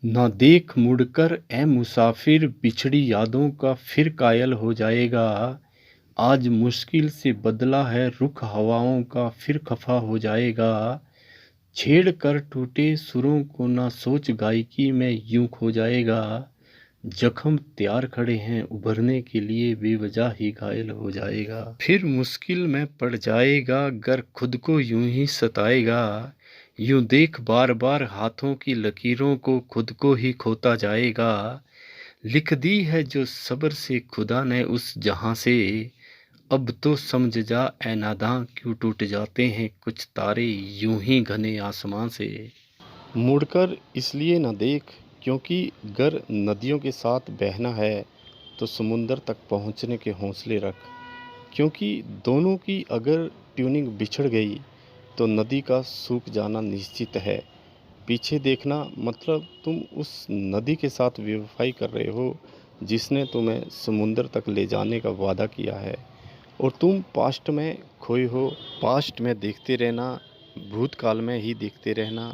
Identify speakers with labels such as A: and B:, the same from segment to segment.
A: ना देख मुड़कर ए मुसाफिर, बिछड़ी यादों का फिर कायल हो जाएगा। आज मुश्किल से बदला है रुख हवाओं का, फिर खफा हो जाएगा। छेड़ कर टूटे सुरों को ना सोच, गायकी में यूं खो जाएगा। जख्म तैयार खड़े हैं उभरने के लिए, बेवजह ही घायल हो जाएगा। फिर मुश्किल में पड़ जाएगा गर खुद को यूं ही सताएगा। यूं देख बार बार हाथों की लकीरों को, खुद को ही खोता जाएगा। लिख दी है जो सब्र से खुदा ने उस जहां से, अब तो समझ जा ऐ नादां क्यों टूट जाते हैं कुछ तारे यूं ही घने आसमां से। मुड़कर इसलिए न देख क्योंकि गर नदियों के साथ बहना है तो समुंदर तक पहुंचने के हौसले रख। क्योंकि दोनों की अगर ट्यूनिंग बिछड़ गई तो नदी का सूख जाना निश्चित है। पीछे देखना मतलब तुम उस नदी के साथ बेवफाई कर रहे हो जिसने तुम्हें समुंदर तक ले जाने का वादा किया है, और तुम पास्ट में खोए हो। पास्ट में देखते रहना, भूतकाल में ही देखते रहना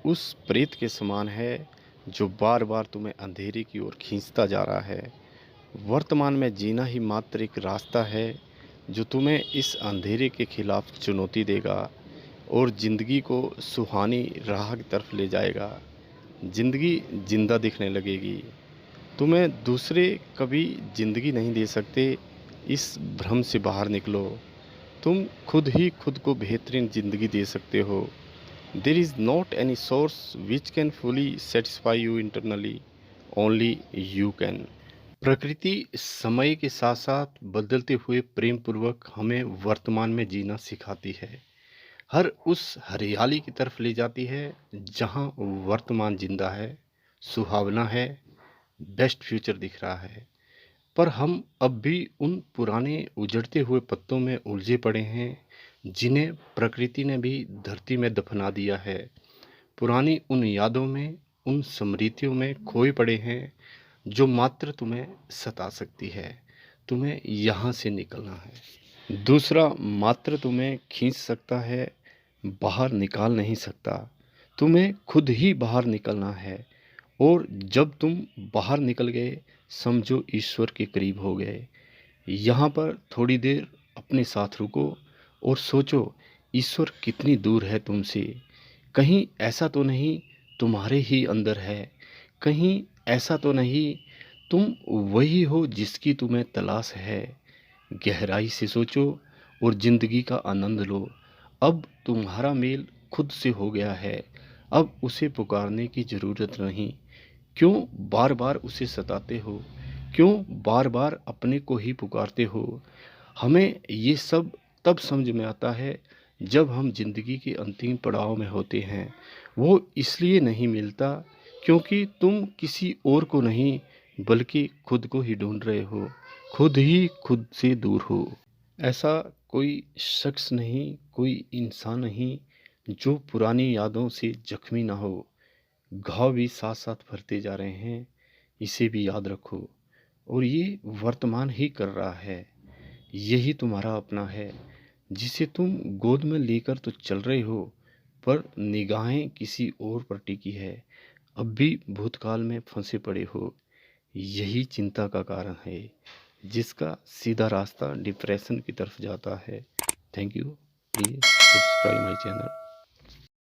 A: उस प्रेत के समान है जो बार बार तुम्हें अंधेरे की ओर खींचता जा रहा है। वर्तमान में जीना ही मात्र एक रास्ता है जो तुम्हें इस अंधेरे के खिलाफ चुनौती देगा और ज़िंदगी को सुहानी राह की तरफ ले जाएगा। ज़िंदगी जिंदा दिखने लगेगी। तुम्हें दूसरे कभी ज़िंदगी नहीं दे सकते, इस भ्रम से बाहर निकलो। तुम खुद ही खुद को बेहतरीन ज़िंदगी दे सकते हो। There is not any source which can fully satisfy you internally, only you can. प्रकृति समय के साथ साथ बदलते हुए प्रेम पूर्वक हमें वर्तमान में जीना सिखाती है। हर उस हरियाली की तरफ ले जाती है जहां वर्तमान जिंदा है, सुहावना है, बेस्ट फ्यूचर दिख रहा है। पर हम अब भी उन पुराने उजड़ते हुए पत्तों में उलझे पड़े हैं जिन्हें प्रकृति ने भी धरती में दफना दिया है। पुरानी उन यादों में, उन स्मृतियों में खोए पड़े हैं जो मात्र तुम्हें सता सकती है। तुम्हें यहाँ से निकलना है। दूसरा मात्र तुम्हें खींच सकता है, बाहर निकाल नहीं सकता। तुम्हें खुद ही बाहर निकलना है, और जब तुम बाहर निकल गए समझो ईश्वर के करीब हो गए। यहाँ पर थोड़ी देर अपने साथ रुको और सोचो ईश्वर कितनी दूर है तुमसे। कहीं ऐसा तो नहीं तुम्हारे ही अंदर है, कहीं ऐसा तो नहीं तुम वही हो जिसकी तुम्हें तलाश है। गहराई से सोचो और ज़िंदगी का आनंद लो। अब तुम्हारा मेल खुद से हो गया है, अब उसे पुकारने की ज़रूरत नहीं। क्यों बार बार उसे सताते हो? क्यों बार बार अपने को ही पुकारते हो? हमें ये सब तब समझ में आता है जब हम ज़िंदगी के अंतिम पड़ाव में होते हैं। वो इसलिए नहीं मिलता क्योंकि तुम किसी और को नहीं बल्कि खुद को ही ढूंढ रहे हो, खुद ही खुद से दूर हो। ऐसा कोई शख्स नहीं, कोई इंसान नहीं जो पुरानी यादों से जख्मी ना हो। घाव भी साथ साथ भरते जा रहे हैं, इसे भी याद रखो। और ये वर्तमान ही कर रहा है, यही तुम्हारा अपना है जिसे तुम गोद में लेकर तो चल रहे हो, पर निगाहें किसी और पर टिकी है। अब भी भूतकाल में फंसे पड़े हो। यही चिंता का कारण है जिसका सीधा रास्ता डिप्रेशन की तरफ जाता है। Thank you. Please subscribe my channel.